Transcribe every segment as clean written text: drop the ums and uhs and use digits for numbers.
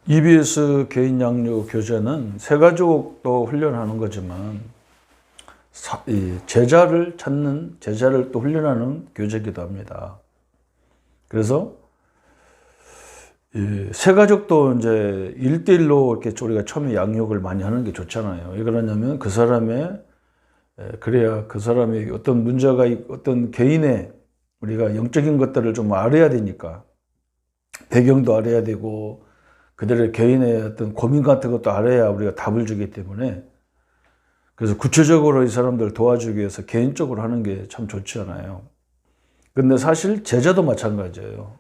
EBS 개인 양육 교재는 세가족도 훈련하는 거지만 제자를 찾는, 제자를 또 훈련하는 교재이기도 합니다. 그래서 세가족도 이제 1대1로 이렇게 우리가 처음에 양육을 많이 하는 게 좋잖아요. 왜 그러냐면 그 사람의, 그래야 그 사람이 어떤 문제가, 어떤 개인의 우리가 영적인 것들을 좀 알아야 되니까, 배경도 알아야 되고 그들의 개인의 어떤 고민 같은 것도 알아야 우리가 답을 주기 때문에, 그래서 구체적으로 이 사람들 도와주기 위해서 개인적으로 하는 게 참 좋잖아요. 근데 사실 제자도 마찬가지예요.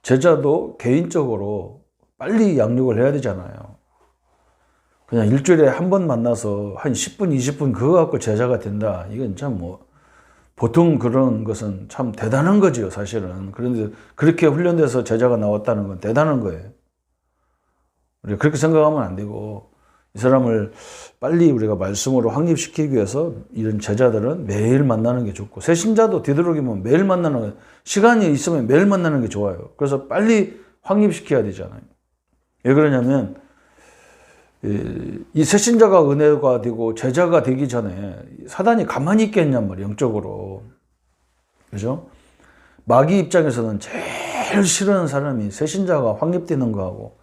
제자도 개인적으로 빨리 양육을 해야 되잖아요. 그냥 일주일에 한 번 만나서 한 10분, 20분 그거 갖고 제자가 된다. 이건 참 보통 그런 것은 참 대단한 거지요, 사실은. 그런데 그렇게 훈련돼서 제자가 나왔다는 건 대단한 거예요. 우리가 그렇게 생각하면 안 되고, 이 사람을 빨리 우리가 말씀으로 확립시키기 위해서 이런 제자들은 매일 만나는 게 좋고, 새신자도 되도록이면 매일 만나는 거, 시간이 있으면 매일 만나는 게 좋아요. 그래서 빨리 확립시켜야 되잖아요. 왜 그러냐면 이 새신자가 은혜가 되고 제자가 되기 전에 사단이 가만히 있겠냔 말이에요, 영적으로. 그죠? 마귀 입장에서는 제일 싫어하는 사람이 새신자가 확립되는 거하고,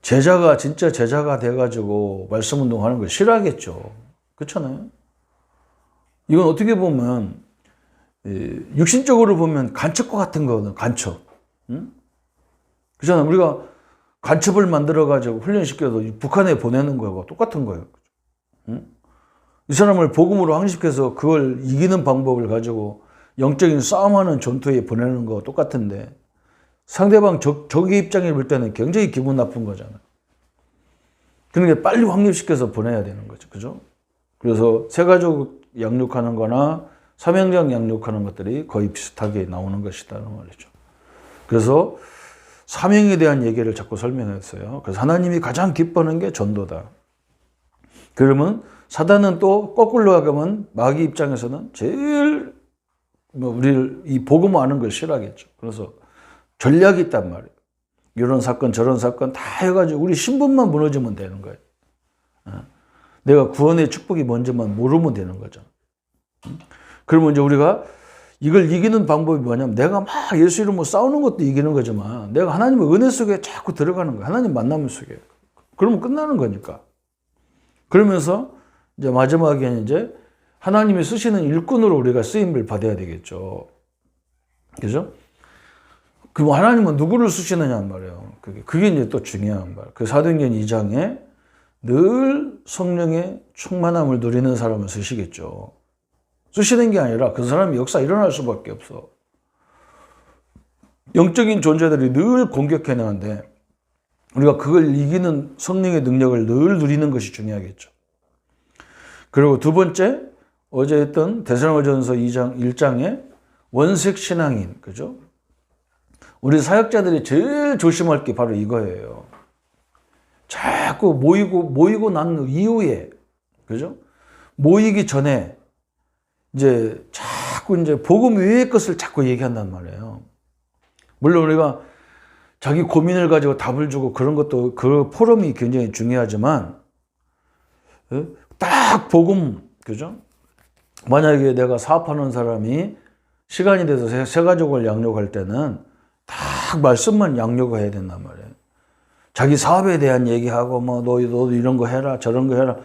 제자가 진짜 제자가 돼가지고 말씀 운동하는 걸 싫어하겠죠. 그렇잖아요. 이건 어떻게 보면 육신적으로 보면 간첩과 같은 거는 간첩. 응? 그렇잖아요. 우리가 간첩을 만들어가지고 훈련시켜서 북한에 보내는 거하고 똑같은 거예요. 응? 이 사람을 복음으로 확립시켜서 그걸 이기는 방법을 가지고 영적인 싸움하는 전투에 보내는 거와 똑같은데, 상대방 적의 입장에 볼 때는 굉장히 기분 나쁜 거잖아요. 그러니까 빨리 확립시켜서 보내야 되는 거죠. 그죠? 그래서 세가족 양육하는 거나 삼형제장 양육하는 것들이 거의 비슷하게 나오는 것이다는 말이죠. 그래서 사명에 대한 얘기를 자꾸 설명했어요. 그래서 하나님이 가장 기뻐하는 게 전도다. 그러면 사단은 또 거꾸로 하면 마귀 입장에서는 제일 우리를 이 복음 아는 걸 싫어하겠죠. 그래서 전략이 있단 말이에요. 이런 사건 저런 사건 다 해가지고 우리 신분만 무너지면 되는 거예요. 내가 구원의 축복이 뭔지만 모르면 되는 거죠. 그러면 이제 우리가 이걸 이기는 방법이 뭐냐면, 내가 막 예수 이름으로 싸우는 것도 이기는 거지만 내가 하나님의 은혜 속에 자꾸 들어가는 거예요. 하나님 만남 속에. 그러면 끝나는 거니까. 그러면서 이제 마지막에는 이제 하나님이 쓰시는 일꾼으로 우리가 쓰임을 받아야 되겠죠. 그죠? 그럼 하나님은 누구를 쓰시느냐는 말이에요. 그게 이제 또 중요한 말. 그 사도행전 2장에 늘 성령의 충만함을 누리는 사람을 쓰시겠죠. 쓰시는 게 아니라 그 사람이 역사 일어날 수밖에 없어. 영적인 존재들이 늘 공격해내는데 우리가 그걸 이기는 성령의 능력을 늘 누리는 것이 중요하겠죠. 그리고 두 번째, 어제 했던 데살로니가전서 2장 1장에 원색 신앙인, 그죠? 우리 사역자들이 제일 조심할 게 바로 이거예요. 자꾸 모이고 난 이후에, 그죠? 모이기 전에 이제 자꾸 이제 복음 외의 것을 자꾸 얘기한단 말이에요. 물론 우리가 자기 고민을 가지고 답을 주고 그런 것도, 그 포럼이 굉장히 중요하지만, 딱 복음, 그죠? 만약에 내가 사업하는 사람이 시간이 돼서 새 가족을 양육할 때는 딱 말씀만 양육해야 된단 말이에요. 자기 사업에 대한 얘기하고 너도 이런 거 해라 저런 거 해라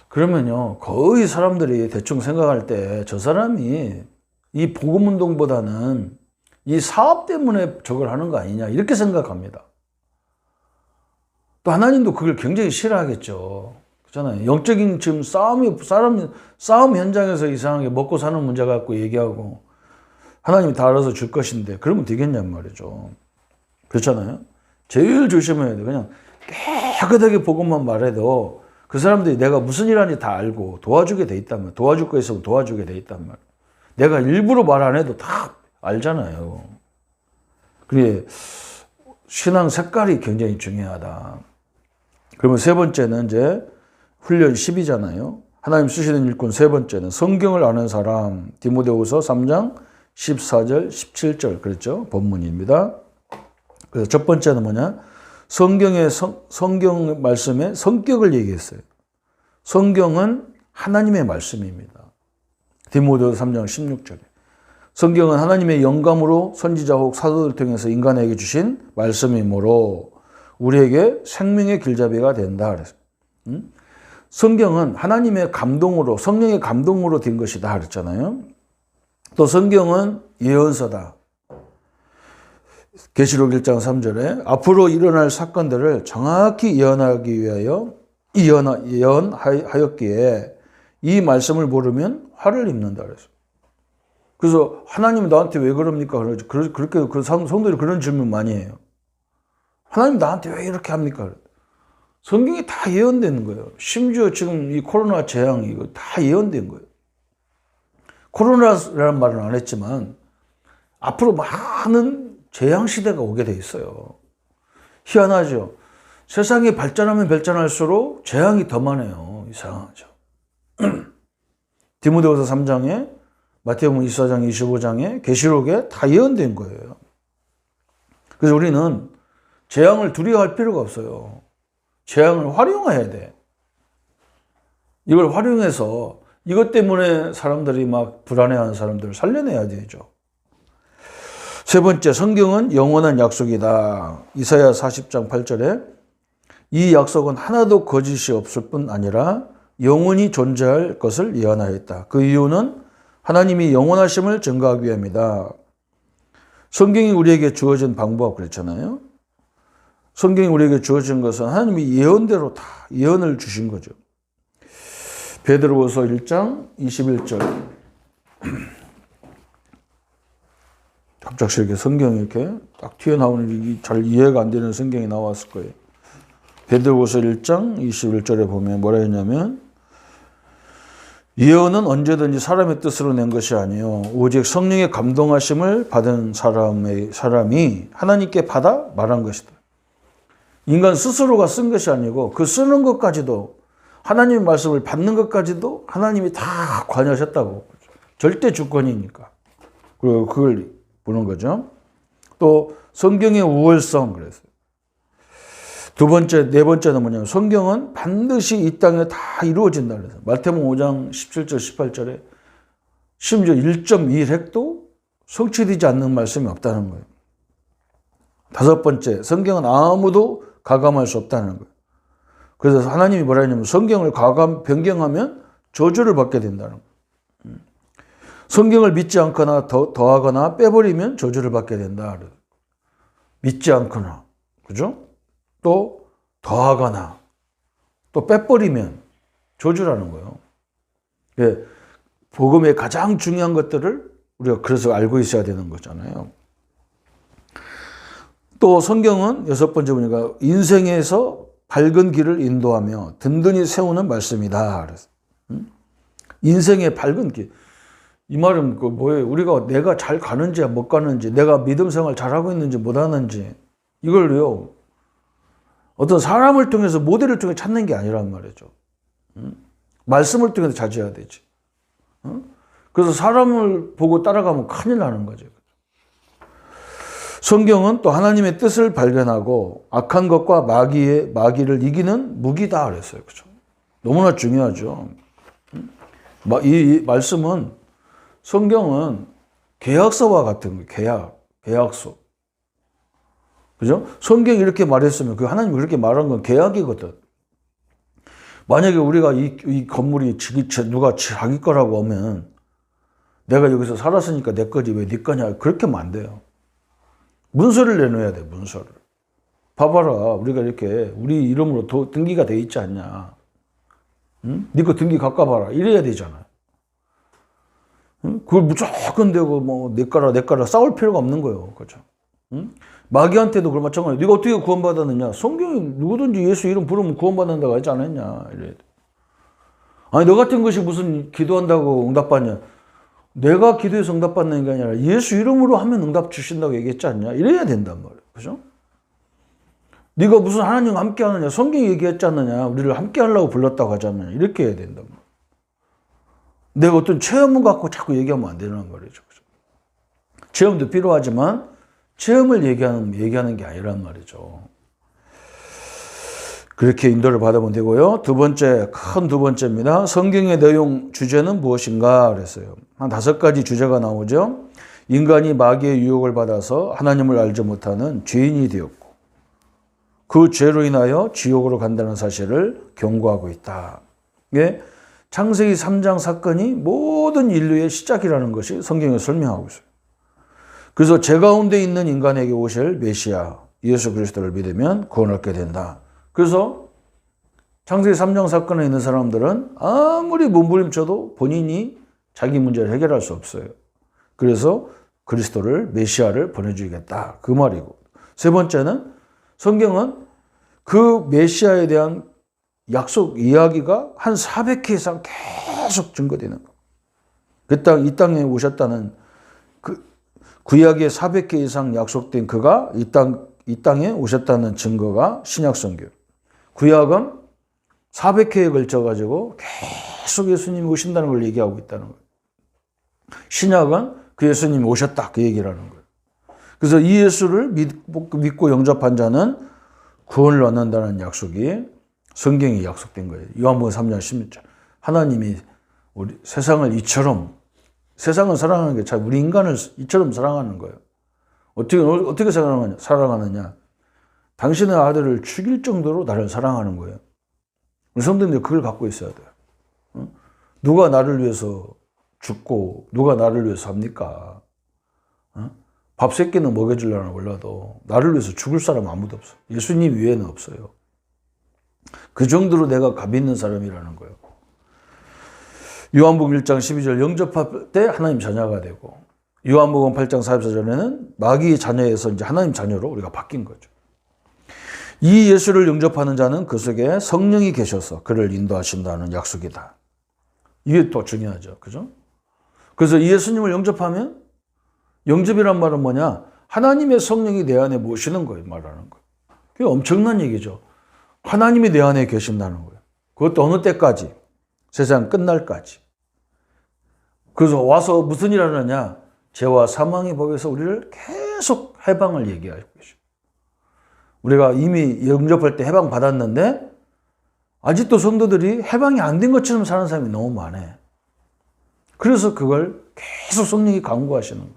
그러면요, 거의 사람들이 대충 생각할 때 저 사람이 이 복음 운동보다는 이 사업 때문에 저걸 하는 거 아니냐 이렇게 생각합니다. 또 하나님도 그걸 굉장히 싫어하겠죠. 그렇잖아요. 영적인 지금 싸움 현장에서 이상하게 먹고 사는 문제 갖고 얘기하고 하나님이 다 알아서 줄 것인데 그러면 되겠냔 말이죠. 그렇잖아요. 제일 조심해야 돼. 그냥 깨끗하게 복음만 말해도 그 사람들이 내가 무슨 일 하는지 다 알고 도와주게 돼 있단 말이야. 도와줄 거 있으면 도와주게 돼 있단 말이야. 내가 일부러 말 안 해도 다 알잖아요. 그게 신앙 색깔이 굉장히 중요하다. 그러면 세 번째는 이제 훈련 10이잖아요. 하나님 쓰시는 일꾼 세 번째는 성경을 아는 사람. 디모데후서 3장 14절 17절 그랬죠. 본문입니다. 그래서 첫 번째는 뭐냐? 성경 말씀에 성격을 얘기했어요. 성경은 하나님의 말씀입니다. 디모데후서 3장 16절에. 성경은 하나님의 영감으로 선지자 혹 사도를 통해서 인간에게 주신 말씀이므로 우리에게 생명의 길잡이가 된다 그랬어요. 성경은 하나님의 감동으로, 성령의 감동으로 된 것이다 그랬잖아요. 또 성경은 예언서다. 계시록 1장 3절에 앞으로 일어날 사건들을 정확히 예언하기 위하여 예언하였기에 이 말씀을 모르면 화를 입는다 그랬어요. 그래서 하나님 나한테 왜 그럽니까? 그렇게 그 성도들이 그런 질문 많이 해요. 하나님 나한테 왜 이렇게 합니까? 성경이 다 예언되는 거예요. 심지어 지금 이 코로나 재앙 이거 다 예언된 거예요. 코로나라는 말은 안 했지만 앞으로 많은 재앙 시대가 오게 돼 있어요. 희한하죠. 세상이 발전하면 발전할수록 재앙이 더 많아요. 이상하죠. 디모데후서 3장에, 마태복음 24장, 25장에, 계시록에 다 예언된 거예요. 그래서 우리는 재앙을 두려워할 필요가 없어요. 재앙을 활용해야 돼. 이걸 활용해서 이것 때문에 사람들이 막 불안해하는 사람들을 살려내야 되죠. 세 번째, 성경은 영원한 약속이다. 이사야 40장 8절에 이 약속은 하나도 거짓이 없을 뿐 아니라 영원히 존재할 것을 예언하였다. 그 이유는 하나님이 영원하심을 증거하기 위함이다. 성경이 우리에게 주어진 방법 그랬잖아요. 성경이 우리에게 주어진 것은 하나님이 예언대로 다 예언을 주신 거죠. 베드로후서 1장 21절. 갑작스럽게 성경이 이렇게 딱 튀어나오는 잘 이해가 안 되는 성경이 나왔을 거예요. 베드로후서 1장 21절에 보면 뭐라 했냐면 예언은 언제든지 사람의 뜻으로 낸 것이 아니요 오직 성령의 감동하심을 받은 사람이 하나님께 받아 말한 것이다. 인간 스스로가 쓴 것이 아니고 그 쓰는 것까지도 하나님의 말씀을 받는 것까지도 하나님이 다 관여하셨다고. 절대 주권이니까. 그리고 그걸 보는 거죠. 또 성경의 우월성 그랬어요. 두 번째, 네 번째는 뭐냐면 성경은 반드시 이 땅에 다 이루어진다 그래서 마태복음 5장 17절 18절에 심지어 1.1핵도 성취되지 않는 말씀이 없다는 거예요. 다섯 번째, 성경은 아무도 가감할 수 없다는 거예요. 그래서 하나님이 뭐라 했냐면 성경을 변경하면 저주를 받게 된다는 거예요. 성경을 믿지 않거나 더하거나 빼버리면 저주를 받게 된다. 믿지 않거나, 그죠? 또 더하거나 또 빼버리면 저주라는 거예요. 예, 복음의 가장 중요한 것들을 우리가 그래서 알고 있어야 되는 거잖아요. 또 성경은 여섯 번째 보니까 인생에서 밝은 길을 인도하며 든든히 세우는 말씀이다. 그래서 인생의 밝은 길. 이 말은 그 뭐예요? 우리가 내가 잘 가는지 못 가는지, 내가 믿음 생활 잘하고 있는지 못 하는지 이걸요. 어떤 사람을 통해서 모델을 통해 찾는 게 아니란 말이죠. 말씀을 통해서 찾아야 되지. 그래서 사람을 보고 따라가면 큰일 나는 거죠. 성경은 또 하나님의 뜻을 발견하고 악한 것과 마귀를 이기는 무기다 그랬어요. 그렇죠? 너무나 중요하죠. 이 말씀은 성경은 계약서와 같은 거예요. 계약서. 그죠? 성경이 이렇게 말했으면 그 하나님이 그렇게 말한 건 계약이거든. 만약에 우리가 이 건물이 누가 자기 거라고 하면 내가 여기서 살았으니까 내 거지 왜 네 거냐 그렇게 하면 안 돼요. 문서를 내놓아야 돼. 문서를. 봐봐라. 우리가 이렇게 우리 이름으로 등기가 돼 있지 않냐. 응? 네 거 등기 갖고 봐라. 이래야 되잖아. 응? 그걸 무조건 대고 뭐 내 거라 싸울 필요가 없는 거예요. 그렇죠? 응? 마귀한테도 그걸 마찬가지야. 네가 어떻게 구원받았느냐? 성경이 누구든지 예수 이름 부르면 구원받는다고 하지 않았냐? 이래야 돼. 아니 너 같은 것이 무슨 기도한다고 응답받냐? 내가 기도해서 응답받는 게 아니라 예수 이름으로 하면 응답 주신다고 얘기했지 않냐? 이래야 된단 말이에요. 그죠? 네가 무슨 하나님과 함께 하느냐? 성경이 얘기했지 않느냐? 우리를 함께 하려고 불렀다고 하지 않느냐? 이렇게 해야 된단 말이에요. 내가 어떤 체험을 갖고 자꾸 얘기하면 안 되는 말이죠. 그죠? 체험도 필요하지만 체험을 얘기하는 게 아니란 말이죠. 그렇게 인도를 받으면 되고요. 큰 두 번째입니다. 성경의 내용 주제는 무엇인가 그랬어요. 한 5가지 주제가 나오죠. 인간이 마귀의 유혹을 받아서 하나님을 알지 못하는 죄인이 되었고 그 죄로 인하여 지옥으로 간다는 사실을 경고하고 있다. 이게 창세기 3장 사건이 모든 인류의 시작이라는 것이 성경에 설명하고 있어요. 그래서 죄 가운데 있는 인간에게 오실 메시아 예수 그리스도를 믿으면 구원 얻게 된다. 그래서 창세기 3장 사건에 있는 사람들은 아무리 몸부림쳐도 본인이 자기 문제를 해결할 수 없어요. 그래서 그리스도를 메시아를 보내주겠다 그 말이고, 세 번째는 성경은 그 메시아에 대한 약속 이야기가 한 400회 이상 계속 증거되는 거. 이 땅에 오셨다는 그 구약에 400회 이상 약속된 그가 이 땅에 오셨다는 증거가 신약 성경. 구약은 400회에 걸쳐 가지고 계속 예수님이 오신다는 걸 얘기하고 있다는 거예요. 신약은 그 예수님이 오셨다 그 얘기를 하는 거예요. 그래서 이 예수를 믿고 영접한 자는 구원을 얻는다는 약속이 성경에 약속된 거예요. 요한복음 3장 16절. 하나님이 우리 세상을 세상을 사랑하는 게 참 우리 인간을 이처럼 사랑하는 거예요. 어떻게 사랑하느냐? 당신의 아들을 죽일 정도로 나를 사랑하는 거예요. 우리 성도님들 그걸 갖고 있어야 돼요. 누가 나를 위해서 죽고 누가 나를 위해서 삽니까? 밥 3끼는 먹여주려나 몰라도 나를 위해서 죽을 사람 아무도 없어요. 예수님 외에는 없어요. 그 정도로 내가 값 있는 사람이라는 거예요. 요한복음 1장 12절 영접할 때 하나님 자녀가 되고, 요한복음 8장 44절에는 마귀의 자녀에서 이제 하나님 자녀로 우리가 바뀐 거죠. 이 예수를 영접하는 자는 그 속에 성령이 계셔서 그를 인도하신다는 약속이다. 이게 또 중요하죠. 그죠? 그래서 이 예수님을 영접하면, 영접이란 말은 뭐냐? 하나님의 성령이 내 안에 모시는 거예요. 말하는 거예요. 그게 엄청난 얘기죠. 하나님이 내 안에 계신다는 거예요. 그것도 어느 때까지? 세상 끝날까지. 그래서 와서 무슨 일을 하느냐? 죄와 사망의 법에서 우리를 계속 해방을 얘기하고 계셔. 우리가 이미 영접할 때 해방 받았는데 아직도 성도들이 해방이 안 된 것처럼 사는 사람이 너무 많아요. 그래서 그걸 계속 성령이 강구하시는 거예요.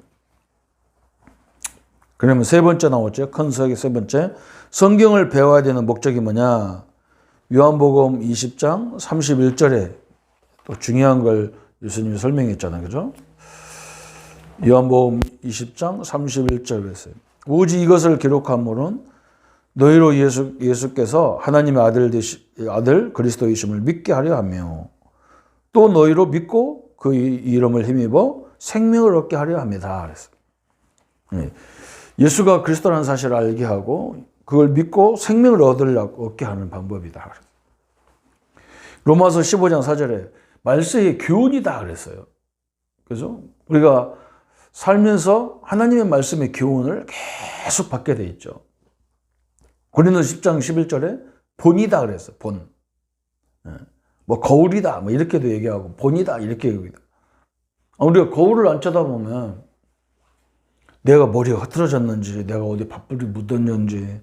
그러면 세 번째 나왔죠. 큰 수학의 세 번째. 성경을 배워야 되는 목적이 뭐냐? 요한복음 20장 31절에 또 중요한 걸 예수님이 설명했잖아요. 그죠? 요한복음 20장 31절에 했어요. 오직 이것을 기록함으로는 너희로 예수께서 하나님의 아들 그리스도이심을 믿게 하려 하며 또 너희로 믿고 그 이름을 힘입어 생명을 얻게 하려 합니다. 그랬어요. 예수가 그리스도라는 사실을 알게 하고 그걸 믿고 생명을 얻게 하는 방법이다. 로마서 15장 4절에 말세의 교훈이다 그랬어요. 그래서 우리가 살면서 하나님의 말씀의 교훈을 계속 받게 돼 있죠. 고린도서 10장 11절에 본이다 그랬어요. 본. 뭐 거울이다 뭐 이렇게도 얘기하고 본이다 이렇게 얘기합니다. 우리가 거울을 안 쳐다보면 내가 머리가 흐트러졌는지 내가 어디 밥풀이 묻었는지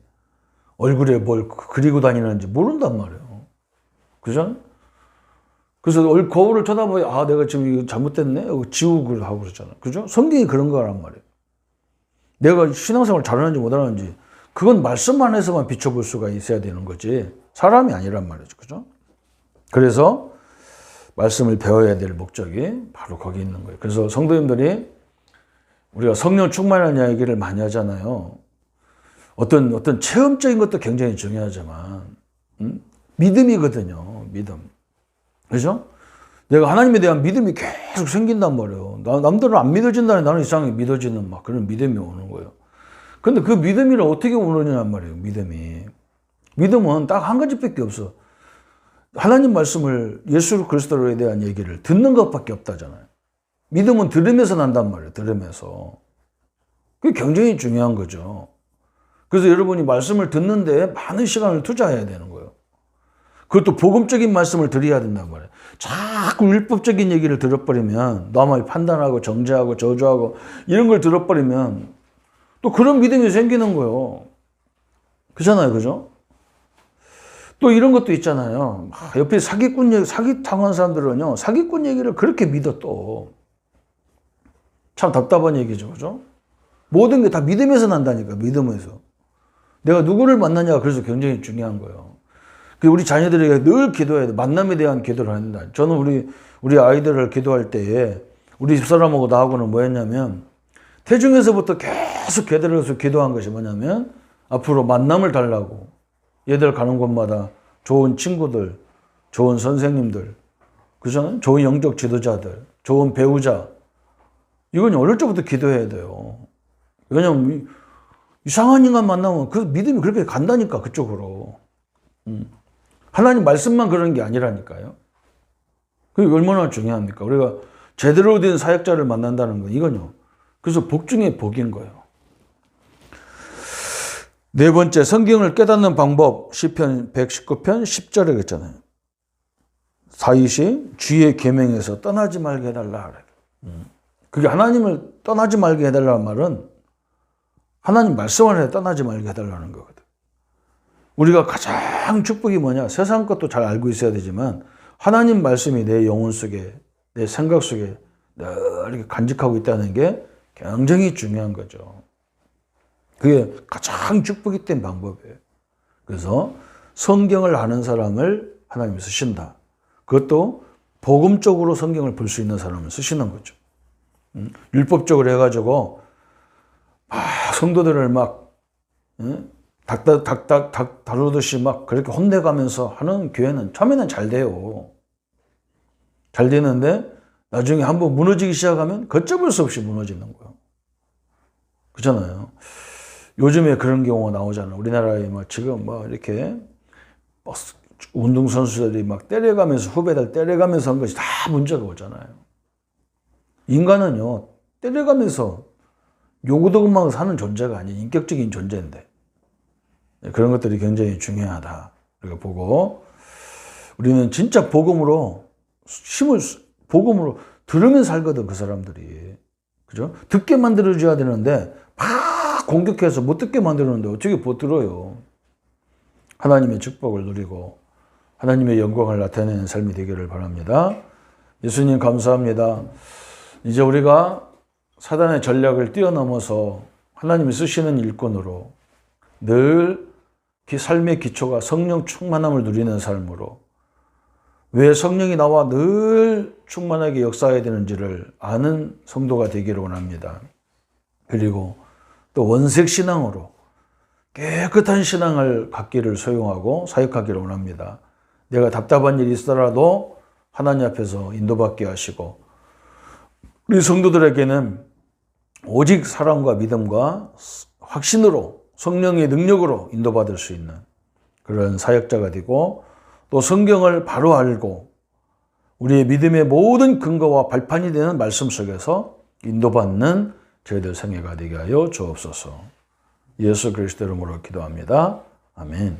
얼굴에 뭘 그리고 다니는지 모른단 말이에요. 그죠? 그래서 거울을 쳐다보면 내가 지금 이거 잘못됐네? 지우고 하고 그러잖아요. 그죠? 성경이 그런 거란 말이에요. 내가 신앙생활 잘하는지 못하는지 그건 말씀 안에서만 비춰볼 수가 있어야 되는 거지 사람이 아니란 말이죠. 그죠? 그래서 말씀을 배워야 될 목적이 바로 거기 있는 거예요. 그래서 성도님들이 우리가 성령 충만한 이야기를 많이 하잖아요. 어떤 체험적인 것도 굉장히 중요하지만 믿음이거든요. 믿음. 그죠? 내가 하나님에 대한 믿음이 계속 생긴단 말이에요. 남들은 안 믿어진다니 나는 이상하게 믿어지는 막 그런 믿음이 오는 거예요. 근데 그 믿음이 어떻게 오느냐는 말이에요. 믿음은 딱 한 가지밖에 없어. 하나님 말씀을 예수 그리스도에 대한 얘기를 듣는 것밖에 없다잖아요. 믿음은 들으면서 난단 말이에요. 들으면서. 그게 굉장히 중요한 거죠. 그래서 여러분이 말씀을 듣는데 많은 시간을 투자해야 되는 거예요. 그것도 복음적인 말씀을 드려야 된단 말이에요. 자꾸 율법적인 얘기를 들어버리면 남을 판단하고 정죄하고 저주하고 이런 걸 들어버리면 또 그런 믿음이 생기는 거예요. 그렇잖아요. 그죠? 또 이런 것도 있잖아요. 옆에 사기 당한 사람들은요, 사기꾼 얘기를 그렇게 믿어 또. 참 답답한 얘기죠, 그죠? 모든 게 다 믿음에서 난다니까, 믿음에서. 내가 누구를 만나냐가 그래서 굉장히 중요한 거예요. 우리 자녀들에게 늘 기도해야 돼. 만남에 대한 기도를 한다. 저는 우리 아이들을 기도할 때에 우리 집사람하고 나하고는 뭐였냐면 태중에서부터 계속 기다려서 기도한 것이 뭐냐면 앞으로 만남을 달라고. 얘들 가는 곳마다 좋은 친구들, 좋은 선생님들, 그죠? 좋은 영적 지도자들, 좋은 배우자. 이건 어릴 적부터 기도해야 돼요. 왜냐면 이상한 인간 만나면 그 믿음이 그렇게 간다니까, 그쪽으로. 하나님 말씀만 그런 게 아니라니까요. 그게 얼마나 중요합니까? 우리가 제대로 된 사역자를 만난다는 건 이건요. 그래서 복 중에 복인 거예요. 네 번째, 성경을 깨닫는 방법. 시편 119편 10절에 그랬잖아요. 사이시 주의 계명에서 떠나지 말게 해달라. 그게 하나님을 떠나지 말게 해달라는 말은 하나님 말씀 안에 떠나지 말게 해달라는 거거든. 우리가 가장 축복이 뭐냐? 세상 것도 잘 알고 있어야 되지만 하나님 말씀이 내 영혼 속에, 내 생각 속에 늘 이렇게 간직하고 있다는 게 굉장히 중요한 거죠. 그게 가장 축복이 된 방법이에요. 그래서 성경을 아는 사람을 하나님이 쓰신다. 그것도 복음적으로 성경을 볼 수 있는 사람을 쓰시는 거죠. 율법적으로 해가지고 성도들을 막 닭 다루듯이 막 그렇게 혼내가면서 하는 교회는 처음에는 잘 돼요. 잘 되는데 나중에 한번 무너지기 시작하면 걷잡을 수 없이 무너지는 거예요. 그렇잖아요. 요즘에 그런 경우가 나오잖아요. 우리나라에 막 지금 막 이렇게 운동선수들이 막 때려가면서, 후배들 때려가면서 한 것이 다 문제가 오잖아요. 인간은요, 때려가면서 요구도금만 사는 존재가 아닌 인격적인 존재인데, 그런 것들이 굉장히 중요하다. 우리가 보고, 우리는 진짜 복음으로 복음으로 들으면 살거든, 그 사람들이. 그죠? 듣게 만들어줘야 되는데, 막 공격해서 못 듣게 만들었는데 어떻게 못 들어요? 하나님의 축복을 누리고 하나님의 영광을 나타내는 삶이 되기를 바랍니다. 예수님 감사합니다. 이제 우리가 사단의 전략을 뛰어넘어서 하나님이 쓰시는 일꾼으로 늘 삶의 기초가 성령 충만함을 누리는 삶으로, 왜 성령이 나와 늘 충만하게 역사해야 되는지를 아는 성도가 되기를 원합니다. 그리고 또 원색신앙으로 깨끗한 신앙을 갖기를 소용하고 사역하기를 원합니다. 내가 답답한 일이 있더라도 하나님 앞에서 인도받게 하시고, 우리 성도들에게는 오직 사랑과 믿음과 확신으로 성령의 능력으로 인도받을 수 있는 그런 사역자가 되고, 또 성경을 바로 알고 우리의 믿음의 모든 근거와 발판이 되는 말씀 속에서 인도받는 저희들 생애가 되게 하여 주옵소서. 예수 그리스도 이름으로 기도합니다. 아멘.